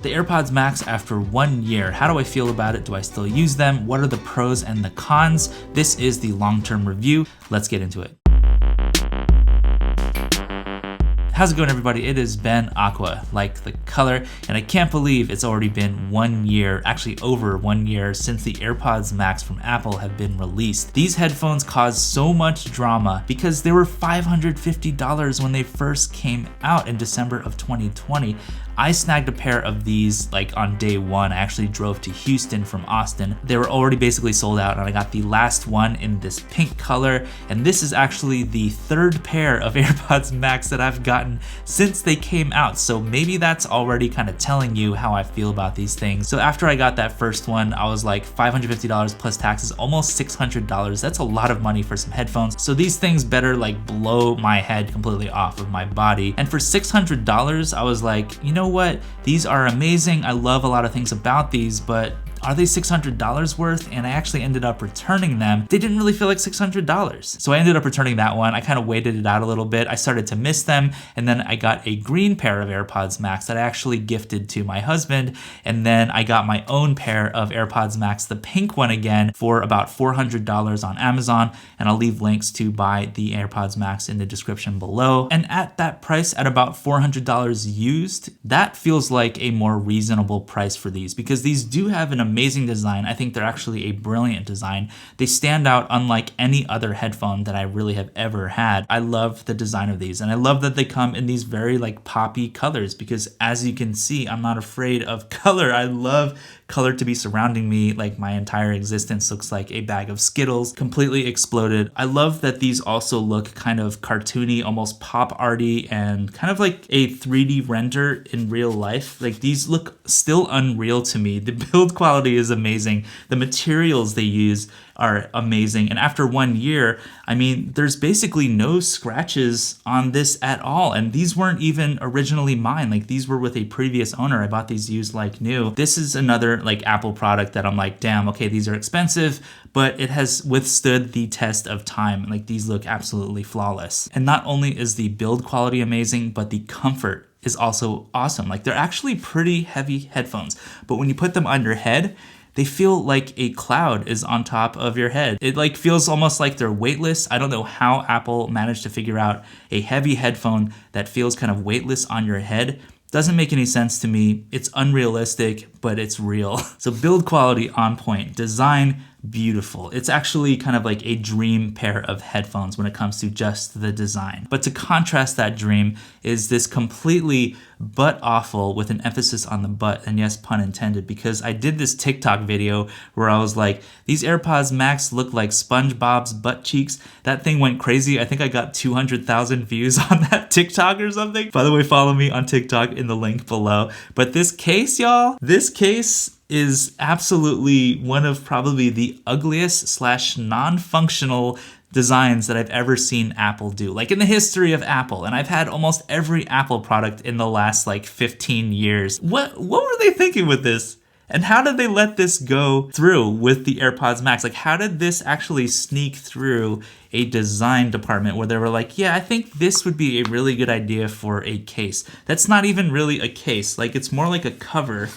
The AirPods Max after 1 year. How do I feel about it? Do I still use them? What are the pros and the cons? This is the long-term review. Let's get into it. How's it going, everybody? It has been Aqua, like the color, and I can't believe it's already been 1 year, actually over 1 year, since the AirPods Max from Apple have been released. These headphones caused so much drama because they were $550 when they first came out in December of 2020. I snagged a pair of these like on day one. I actually drove to Houston from Austin. They were already basically sold out, and I got the last one in this pink color. And this is actually the third pair of AirPods Max that I've gotten since they came out. So maybe that's already kind of telling you how I feel about these things. So after I got that first one, I was like $550 plus taxes, almost $600. That's a lot of money for some headphones. So these things better like blow my head completely off of my body. And for $600, I was like, you know what? These are amazing. I love a lot of things about these, but are they $600 worth? And I actually ended up returning them. They didn't really feel like $600. So I ended up returning that one. I kind of waited it out a little bit. I started to miss them. And then I got a green pair of AirPods Max that I actually gifted to my husband. And then I got my own pair of AirPods Max, the pink one again, for about $400 on Amazon. And I'll leave links to buy the AirPods Max in the description below. And at that price, at about $400 used, that feels like a more reasonable price for these, because these do have an amazing design. I think they're actually a brilliant design. They stand out unlike any other headphone that I really have ever had. I love the design of these, and I love that they come in these very like poppy colors, because as you can see, I'm not afraid of color. I love color to be surrounding me. Like my entire existence looks like a bag of Skittles, completely exploded. I love that these also look kind of cartoony, almost pop arty, and kind of like a 3D render in real life. Like these look still unreal to me. The build quality is amazing. The materials they use are amazing. And after 1 year, I mean, there's basically no scratches on this at all. And these weren't even originally mine. Like these were with a previous owner. I bought these used like new. This is another like Apple product that I'm like, damn, okay, these are expensive, but it has withstood the test of time. Like these look absolutely flawless. And not only is the build quality amazing, but the comfort is also awesome. Like they're actually pretty heavy headphones, but when you put them on your head, they feel like a cloud is on top of your head. It like feels almost like they're weightless. I don't know how Apple managed to figure out a heavy headphone that feels kind of weightless on your head. Doesn't make any sense to me. It's unrealistic, but it's real. So build quality on point, design beautiful. It's actually kind of like a dream pair of headphones when it comes to just the design. But to contrast that dream is this completely butt awful with an emphasis on the butt, and yes, pun intended, because I did this TikTok video where I was like, these AirPods Max look like SpongeBob's butt cheeks. That thing went crazy. I think I got 200,000 views on that TikTok or something. By the way, follow me on TikTok in the link below. But this case, y'all, this case is absolutely one of probably the ugliest / non-functional designs that I've ever seen Apple do, like in the history of Apple. And I've had almost every Apple product in the last like 15 years. What were they thinking with this? And how did they let this go through with the AirPods Max? Like, how did this actually sneak through a design department where they were like, yeah, I think this would be a really good idea for a case. That's not even really a case. Like, it's more like a cover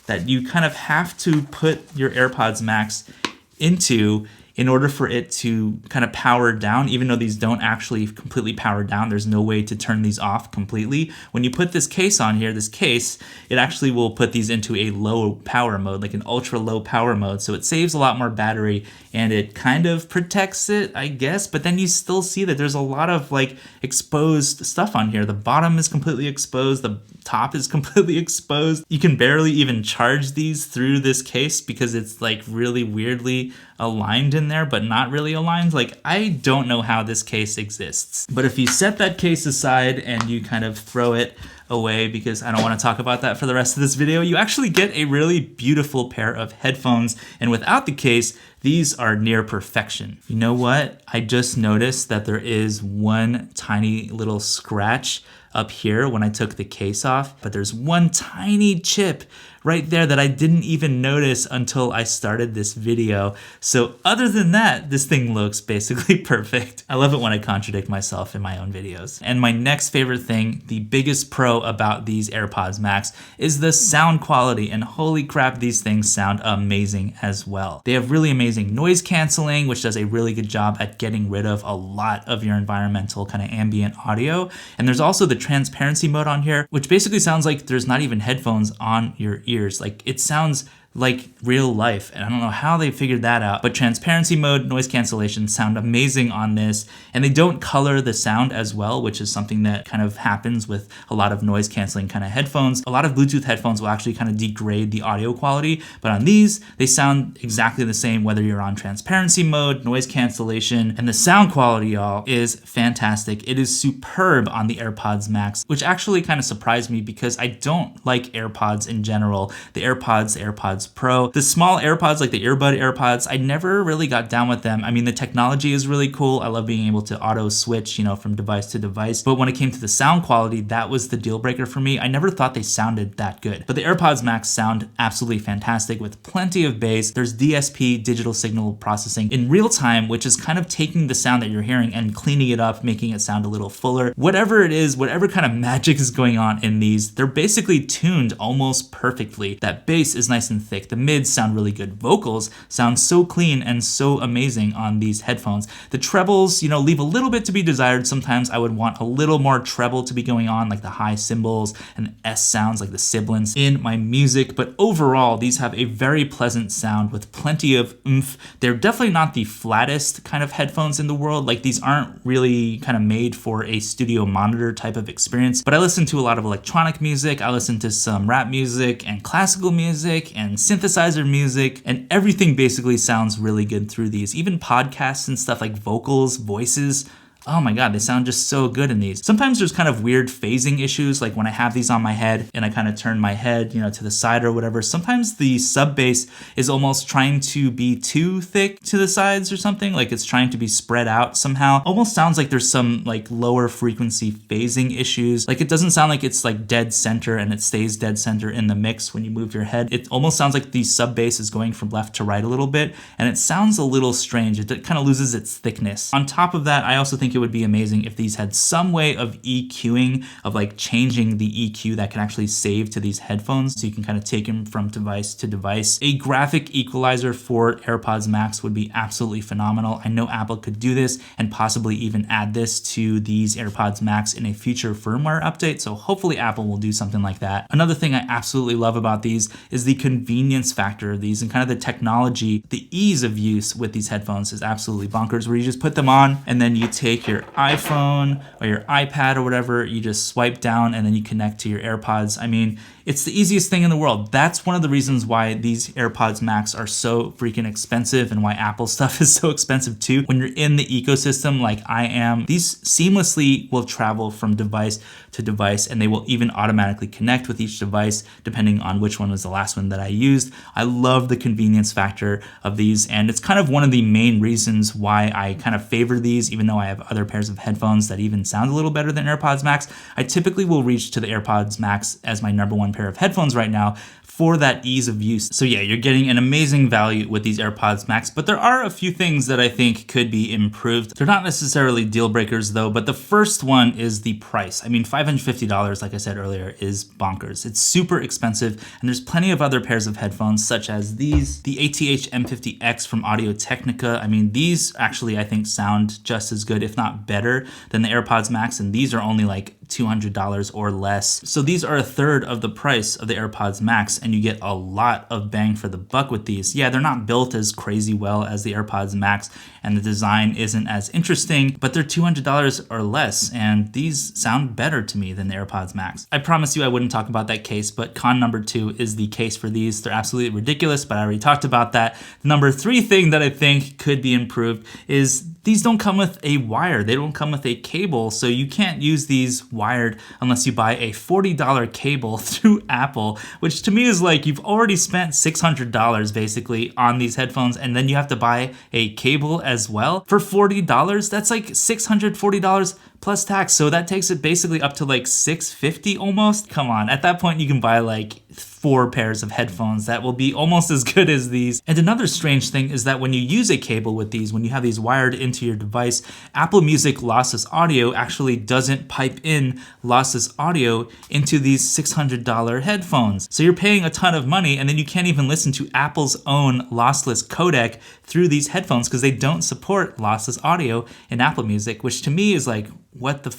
that you kind of have to put your AirPods Max into in order for it to kind of power down, even though these don't actually completely power down. There's no way to turn these off completely. When you put this case on here, this case, it actually will put these into a low power mode, like an ultra low power mode. So it saves a lot more battery and it kind of protects it, I guess. But then you still see that there's a lot of like exposed stuff on here. The bottom is completely exposed. The top is completely exposed. You can barely even charge these through this case because it's like really weirdly aligned in there, but not really aligned. Like, I don't know how this case exists. But if you set that case aside and you kind of throw it away, because I don't want to talk about that for the rest of this video, you actually get a really beautiful pair of headphones. And without the case, these are near perfection. You know what? I just noticed that there is one tiny little scratch up here when I took the case off, but there's one tiny chip right there that I didn't even notice until I started this video. So other than that, this thing looks basically perfect. I love it when I contradict myself in my own videos. And my next favorite thing, the biggest pro about these AirPods Max, is the sound quality, and holy crap, these things sound amazing as well. They have really amazing noise canceling, which does a really good job at getting rid of a lot of your environmental kind of ambient audio. And there's also the transparency mode on here, which basically sounds like there's not even headphones on your ears. Like, it sounds like real life, and I don't know how they figured that out, but transparency mode, noise cancellation sound amazing on this, and they don't color the sound as well, which is something that kind of happens with a lot of noise canceling kind of headphones. A lot of Bluetooth headphones will actually kind of degrade the audio quality, but on these, they sound exactly the same whether you're on transparency mode, noise cancellation, and the sound quality, y'all, is fantastic. It is superb on the AirPods Max, which actually kind of surprised me because I don't like AirPods in general. The AirPods Pro, the small AirPods, like the earbud AirPods, I never really got down with them. I mean, the technology is really cool. I love being able to auto switch, you know, from device to device. But when it came to the sound quality, that was the deal breaker for me. I never thought they sounded that good. But the AirPods Max sound absolutely fantastic with plenty of bass. There's DSP, digital signal processing, in real time, which is kind of taking the sound that you're hearing and cleaning it up, making it sound a little fuller. Whatever it is, whatever kind of magic is going on in these, they're basically tuned almost perfectly. That bass is nice and thick. The mids sound really good. Vocals sound so clean and so amazing on these headphones. The trebles, you know, leave a little bit to be desired. Sometimes I would want a little more treble to be going on, like the high cymbals and S sounds, like the sibilants in my music. But overall, these have a very pleasant sound with plenty of oomph. They're definitely not the flattest kind of headphones in the world. Like, these aren't really kind of made for a studio monitor type of experience. But I listen to a lot of electronic music. I listen to some rap music and classical music and synthesizer music, and everything basically sounds really good through these. Even podcasts and stuff, like vocals, voices. Oh my god, they sound just so good in these. Sometimes there's kind of weird phasing issues, like when I have these on my head and I kind of turn my head, you know, to the side or whatever. Sometimes the sub bass is almost trying to be too thick to the sides or something, like it's trying to be spread out somehow. Almost sounds like there's some like lower frequency phasing issues. Like, it doesn't sound like it's like dead center and it stays dead center in the mix when you move your head. It almost sounds like the sub bass is going from left to right a little bit, and it sounds a little strange. It kind of loses its thickness. On top of that, I also think it would be amazing if these had some way of EQing, of like changing the EQ that can actually save to these headphones, so you can kind of take them from device to device. A graphic equalizer for AirPods Max would be absolutely phenomenal. I know Apple could do this and possibly even add this to these AirPods Max in a future firmware update, so hopefully Apple will do something like that. Another thing I absolutely love about these is the convenience factor of these, and kind of the technology. The ease of use with these headphones is absolutely bonkers, where you just put them on and then you take your iPhone or your iPad or whatever, you just swipe down and then you connect to your AirPods. I mean, it's the easiest thing in the world. That's one of the reasons why these AirPods Max are so freaking expensive, and why Apple stuff is so expensive too. When you're in the ecosystem like I am, these seamlessly will travel from device to device, and they will even automatically connect with each device depending on which one was the last one that I used. I love the convenience factor of these, and it's kind of one of the main reasons why I kind of favor these, even though I have other pairs of headphones that even sound a little better than AirPods Max. I typically will reach to the AirPods Max as my number one pair of headphones right now for that ease of use. So yeah, you're getting an amazing value with these AirPods Max, but there are a few things that I think could be improved. They're not necessarily deal breakers though, but the first one is the price. I mean, $550, like I said earlier, is bonkers. It's super expensive, and there's plenty of other pairs of headphones such as these, the ATH M50X from Audio-Technica. I mean, these actually I think sound just as good, if not better, than the AirPods Max, and these are only like $200 or less. So these are a third of the price of the AirPods Max, and you get a lot of bang for the buck with these. Yeah, they're not built as crazy well as the AirPods Max, and the design isn't as interesting, but they're $200 or less, and these sound better to me than the AirPods Max. I promise you I wouldn't talk about that case, but con number 2 is the case for these. They're absolutely ridiculous, but I already talked about that. The number 3 thing that I think could be improved is these don't come with a wire. They don't come with a cable, so you can't use these wired unless you buy a $40 cable through Apple, which to me is like, you've already spent $600 basically on these headphones, and then you have to buy a cable as well for $40. That's like $640 plus tax. So that takes it basically up to like $650 almost. Come on, at that point you can buy like 4 pairs of headphones that will be almost as good as these. And another strange thing is that when you use a cable with these, when you have these wired into your device, Apple Music lossless audio actually doesn't pipe in lossless audio into these $600 headphones. So you're paying a ton of money and then you can't even listen to Apple's own lossless codec through these headphones because they don't support lossless audio in Apple Music, which to me is like, what the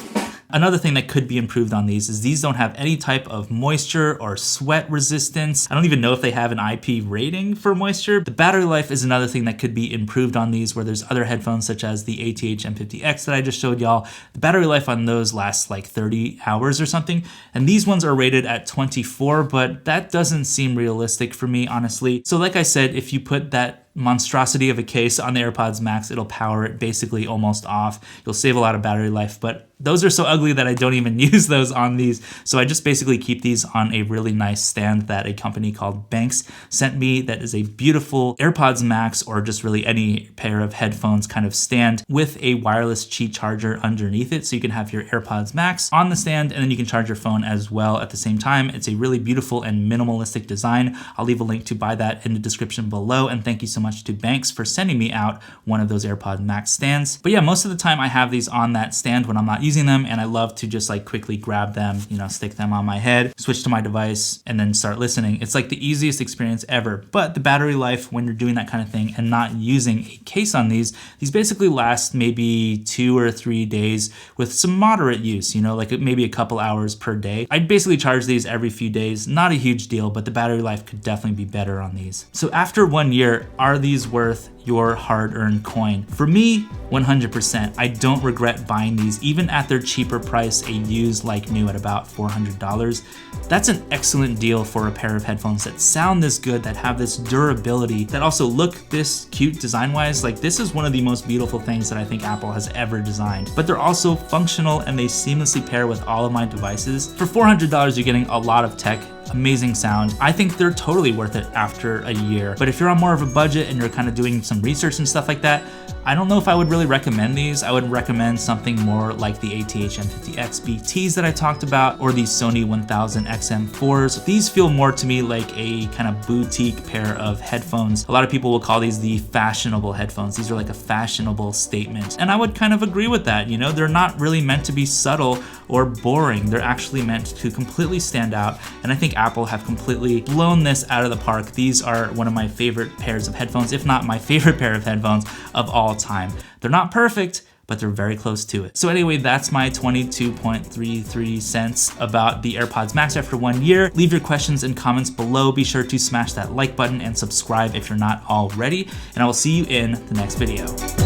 Another thing that could be improved on these is these don't have any type of moisture or sweat resistance. I don't even know if they have an IP rating for moisture. The battery life is another thing that could be improved on these, where there's other headphones such as the ATH M50X that I just showed y'all. The battery life on those lasts like 30 hours or something, and these ones are rated at 24, but that doesn't seem realistic for me, honestly. So like I said, if you put that monstrosity of a case on the AirPods Max, it'll power it basically almost off. You'll save a lot of battery life, but those are so ugly that I don't even use those on these. So I just basically keep these on a really nice stand that a company called Banks sent me that is a beautiful AirPods Max, or just really any pair of headphones kind of stand with a wireless Qi charger underneath it. So you can have your AirPods Max on the stand and then you can charge your phone as well at the same time. It's a really beautiful and minimalistic design. I'll leave a link to buy that in the description below, and thank you so much to Banks for sending me out one of those AirPods Max stands. But yeah, most of the time I have these on that stand when I'm not using them, and I love to just like quickly grab them, you know, stick them on my head, switch to my device, and then start listening. It's like the easiest experience ever. But the battery life when you're doing that kind of thing and not using a case on these basically last maybe 2 or 3 days with some moderate use, you know, like maybe a couple hours per day. I'd basically charge these every few days. Not a huge deal, but the battery life could definitely be better on these. So after 1 year, are these worth your hard-earned coin? For me, 100%. I don't regret buying these, even at their cheaper price, a used like new at about $400. That's an excellent deal for a pair of headphones that sound this good, that have this durability, that also look this cute design-wise. Like, this is one of the most beautiful things that I think Apple has ever designed. But they're also functional and they seamlessly pair with all of my devices. For $400, you're getting a lot of tech, amazing sound. I think they're totally worth it after a year. But if you're on more of a budget and you're kind of doing some research and stuff like that, I don't know if I would really recommend these. I would recommend something more like the ATH M50X BTs that I talked about, or the Sony 1000 XM4s. These feel more to me like a kind of boutique pair of headphones. A lot of people will call these the fashionable headphones. These are like a fashionable statement. And I would kind of agree with that. You know, they're not really meant to be subtle or boring. They're actually meant to completely stand out. And I think Apple have completely blown this out of the park. These are one of my favorite pairs of headphones, if not my favorite pair of headphones of all time. They're not perfect, but they're very close to it. So anyway, that's my 22.33 cents about the AirPods Max after 1 year. Leave your questions and comments below. Be sure to smash that like button and subscribe if you're not already, and I will see you in the next video.